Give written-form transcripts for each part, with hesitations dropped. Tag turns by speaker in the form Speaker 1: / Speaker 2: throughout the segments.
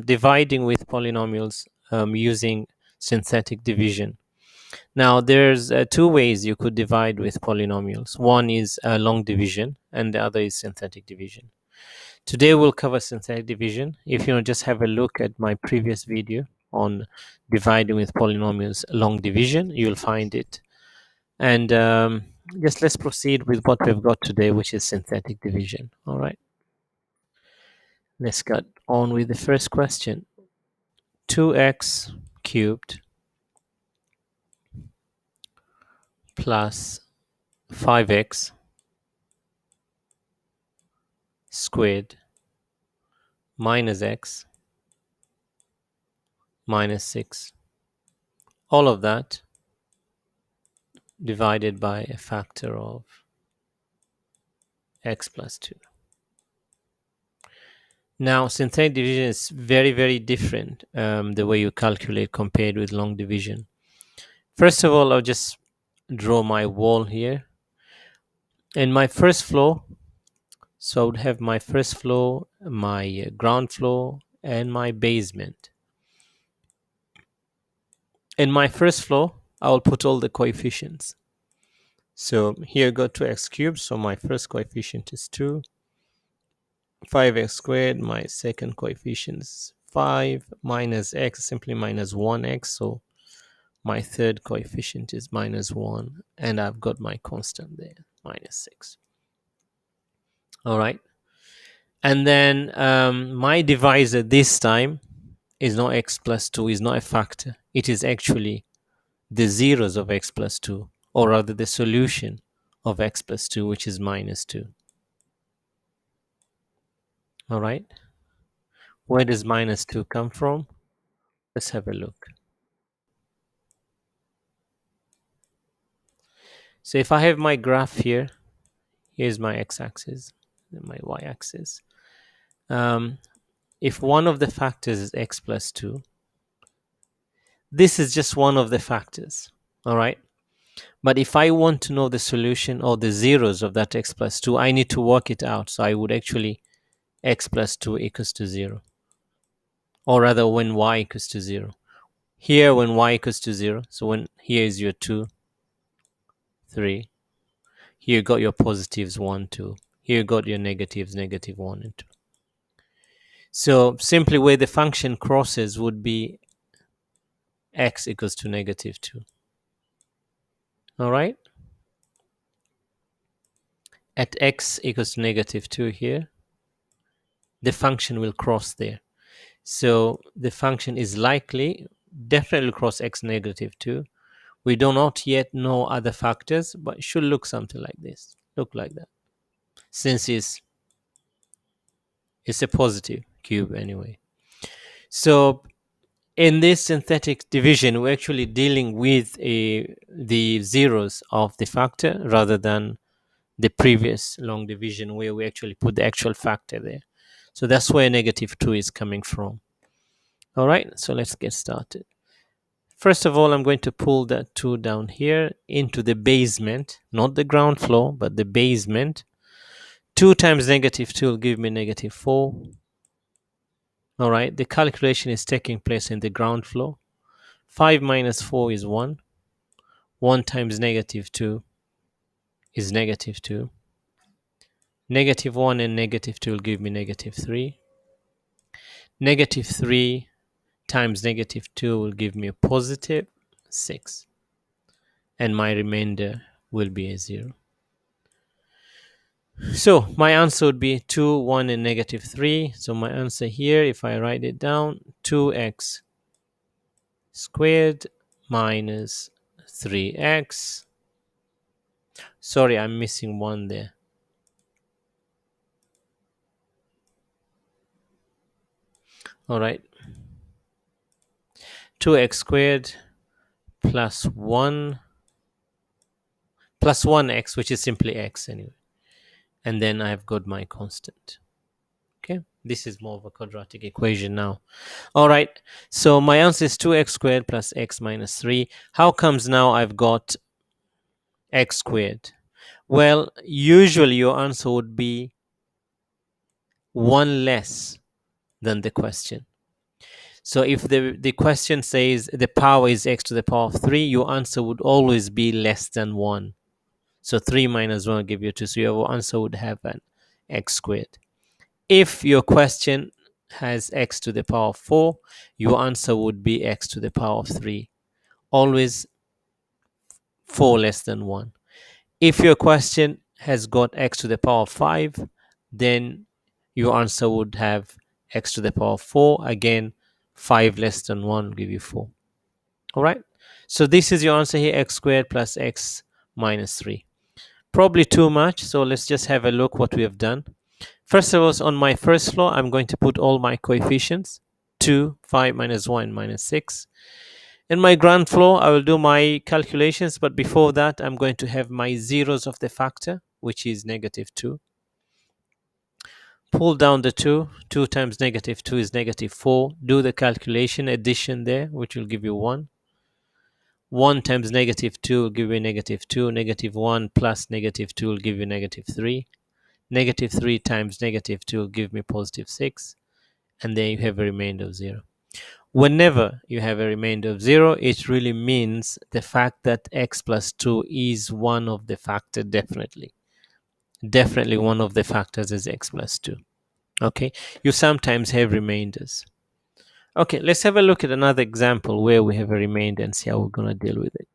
Speaker 1: dividing with polynomials using synthetic division. Now, there's two ways you could divide with polynomials. One is long division, and the other is synthetic division. Today, we'll cover synthetic division. If you just have a look at my previous video on dividing with polynomials, long division, you'll find it. And just let's proceed with what we've got today, which is synthetic division. All right. Let's get on with the first question. 2x cubed plus 5x squared minus x minus 6. All of that divided by a factor of x plus 2. Now, synthetic division is very, very different the way you calculate compared with long division. First of all, I'll just draw my wall here. In my first floor, so I would have my first floor, my ground floor, and my basement. In my first floor, I will put all the coefficients. So here I got 2x cubed, so my first coefficient is 2. 5x squared, my second coefficient is 5, minus x, simply minus 1x, so my third coefficient is minus 1, and I've got my constant there, minus 6. All right. And then my divisor this time is not x plus 2, is not a factor. It is actually the zeros of x plus 2, or rather the solution of x plus 2, which is minus 2. All right. Where does minus 2 come from? Let's have a look. So if I have my graph here, here's my x-axis and my y-axis. If one of the factors is x plus 2, this is just one of the factors. All right. But if I want to know the solution or the zeros of that x plus 2, I need to work it out. So I would actually x plus 2 equals to 0. Or rather, when y equals to 0. Here, when y equals to 0, so when here is your 2, 3. Here you got your positives 1, 2. Here you got your negatives, negative 1 and 2. So simply where the function crosses would be x equals to negative 2. All right. At x equals to negative 2 here, the function will cross there. So the function is likely, definitely cross x negative 2. We do not yet know other factors, but it should look something like this. Look like that. Since it's a positive cube anyway. So in this synthetic division, we're actually dealing with the zeros of the factor rather than the previous long division where we actually put the actual factor there. So that's where negative 2 is coming from. All right, so let's get started. First of all, I'm going to pull that 2 down here into the basement, not the ground floor, but the basement. 2 times negative 2 will give me negative 4. All right, the calculation is taking place in the ground floor. 5 minus 4 is 1. 1 times negative 2 is negative 2. Negative 1 and negative 2 will give me negative 3. Negative 3 times negative 2 will give me a positive 6. And my remainder will be a 0. So my answer would be 2, 1, and negative 3. So my answer here, if I write it down, 2x squared minus 3x. Sorry, I'm missing 1 there. All right. 2x squared plus 1 plus 1x, which is simply x anyway. And then I've got my constant. Okay, this is more of a quadratic equation now. All right, so my answer is 2x squared plus x minus 3. How comes now I've got x squared? Well, usually your answer would be 1 less than the question. So if the question says the power is x to the power of 3, your answer would always be less than 1. So 3 minus 1 will give you 2. So your answer would have an x squared. If your question has x to the power of 4, your answer would be x to the power of 3. Always 4 less than 1. If your question has got x to the power of 5, then your answer would have x to the power of 4. Again, 5 less than 1 will give you 4. All right. So this is your answer here, x squared plus x minus 3. Probably too much. So let's just have a look what we have done. First of all, on my first floor, I'm going to put all my coefficients, 2, 5, minus 1, minus 6. In my ground floor, I will do my calculations, but before that, I'm going to have my zeros of the factor, which is negative 2. Pull down the 2. 2 times negative 2 is negative 4. Do the calculation, addition there, which will give you 1. 1 times negative 2 will give you negative 2. Negative 1 plus negative 2 will give you negative 3. Negative 3 times negative 2 will give me positive 6. And then you have a remainder of 0. Whenever you have a remainder of 0, it really means the fact that x plus 2 is one of the factor, definitely. Definitely one of the factors is x plus 2. Okay, you sometimes have remainders. Okay, let's have a look at another example where we have a remainder and see how we're going to deal with it.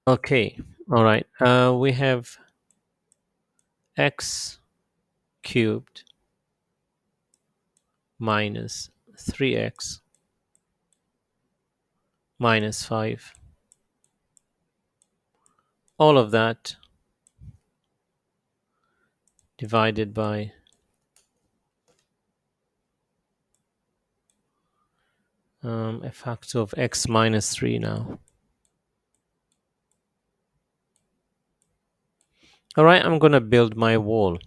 Speaker 1: Okay, all right. We have x cubed minus 3x minus 5. All of that divided by a factor of x minus 3 now. All right, I'm going to build my wall.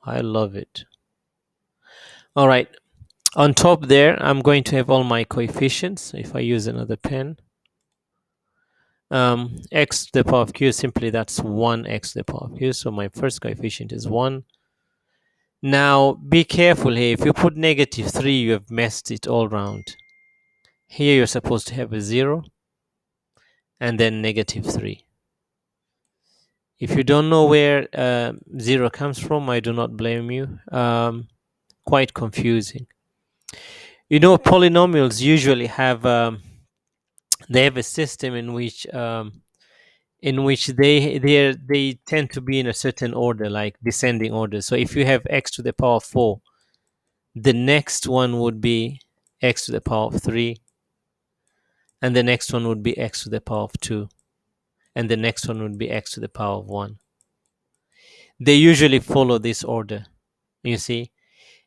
Speaker 1: I love it. All right, on top there, I'm going to have all my coefficients. If I use another pen, x to the power of q, simply that's 1x to the power of q. So my first coefficient is 1. Now, be careful here. If you put negative 3, you have messed it all round. Here, you're supposed to have a 0 and then negative 3. If you don't know where 0 comes from, I do not blame you. Quite confusing. You know, polynomials usually have they have a system in which they tend to be in a certain order, like descending order. So if you have x to the power of 4, the next one would be x to the power of 3, and the next one would be x to the power of 2, and the next one would be x to the power of 1. They usually follow this order. You see,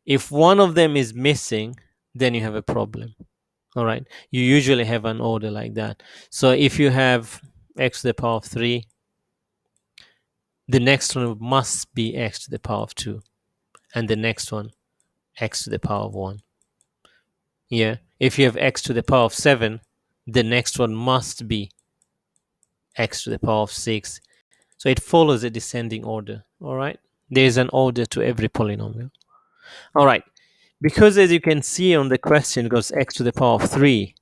Speaker 1: if one of them is missing, then you have a problem. All right, you usually have an order like that. So if you have x to the power of 3, the next one must be x to the power of 2, and the next one x to the power of 1. Yeah, if you have x to the power of 7, the next one must be x to the power of 6. So it follows a descending order. All right, there is an order to every polynomial. All right, because as you can see on the question, it goes x to the power of 3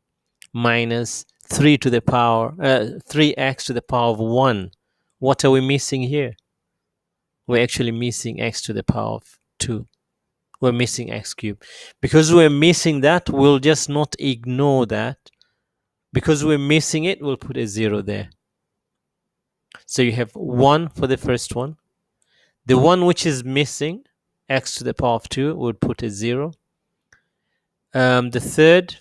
Speaker 1: minus 3 to the power 3x to the power of 1. What are we missing here? We're actually missing x to the power of 2. We're missing x cubed. Because we're missing that, we'll just not ignore that. Because we're missing it, we'll put a 0 there. So you have 1 for the first one. The one which is missing, x to the power of 2, we'll put a 0. The third,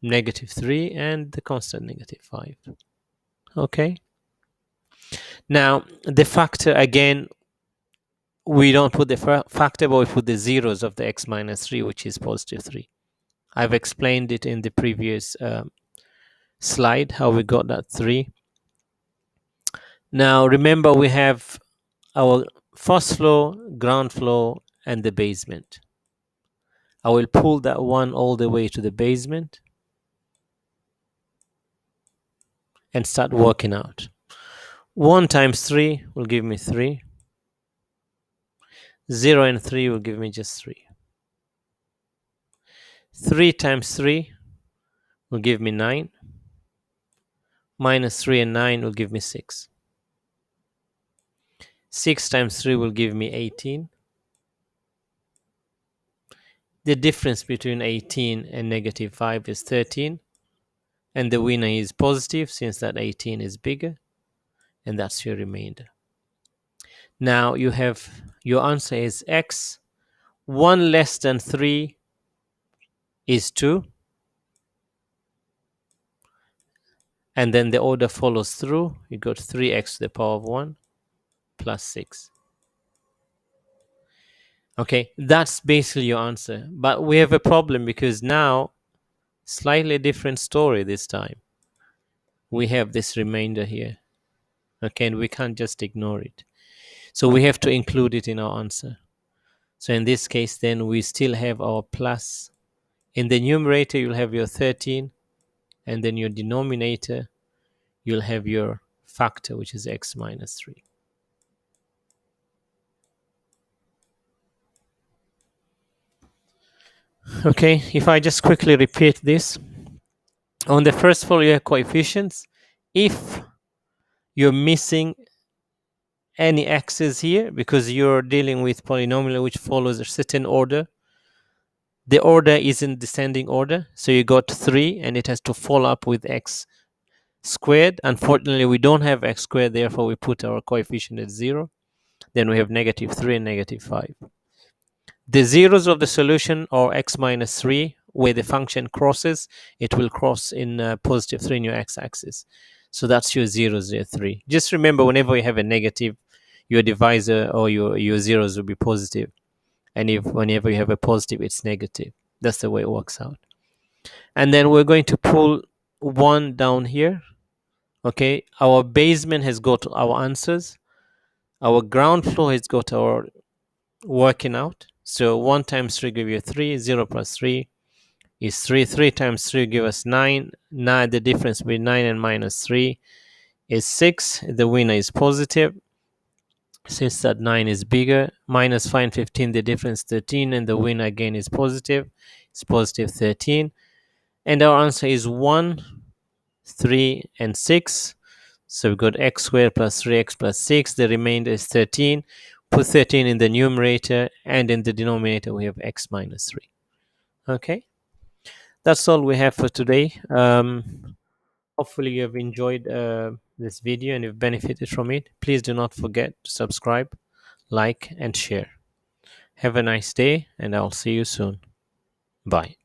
Speaker 1: negative 3, and the constant negative 5. Okay. Now, the factor, again, we don't put the factor, but we put the zeros of the x minus 3, which is positive 3. I've explained it in the previous slide, how we got that 3. Now, remember, we have our first floor, ground floor, and the basement. I will pull that one all the way to the basement and start working out. 1 times 3 will give me 3. 0 and 3 will give me just 3. 3 times 3 will give me 9. Minus 3 and 9 will give me 6. 6 times 3 will give me 18. The difference between 18 and negative 5 is 13. And the winner is positive since that 18 is bigger. And that's your remainder. Now you have your answer is x. 1 less than 3 is 2. And then the order follows through. You got 3x to the power of 1 plus 6. Okay, that's basically your answer. But we have a problem because now, slightly different story this time. We have this remainder here. Okay, and we can't just ignore it. So we have to include it in our answer. So in this case, then we still have our plus. In the numerator, you'll have your 13. And then your denominator, you'll have your factor, which is x minus 3. Okay, if I just quickly repeat this. On the first floor, you have coefficients. If you're missing any x's here, because you're dealing with polynomial which follows a certain order, the order is in descending order. So you got 3 and it has to follow up with x squared. Unfortunately, we don't have x squared, therefore we put our coefficient at 0. Then we have negative 3 and negative 5. The zeros of the solution are x minus 3. Where the function crosses, it will cross in positive 3 in your x-axis. So that's your 0, 0, 3. Just remember, whenever you have a negative, your divisor or your zeros will be positive. And if whenever you have a positive, it's negative. That's the way it works out. And then we're going to pull 1 down here. Okay, our basement has got our answers. Our ground floor has got our working out. So 1 times 3 give you 3. 0 plus 3 is 3. 3 times 3 give us 9. Now the difference between 9 and minus 3 is 6. The winner is positive. Since that 9 is bigger, minus 5 and 15, the difference 13, and the winner again is positive. It's positive 13. And our answer is 1, 3, and 6. So we've got x squared plus 3x plus 6. The remainder is 13. Put 13 in the numerator, and in the denominator we have x minus 3. Okay, that's all we have for today. Hopefully you have enjoyed this video and you've benefited from it. Please do not forget to subscribe, like, and share. Have a nice day, and I'll see you soon. Bye.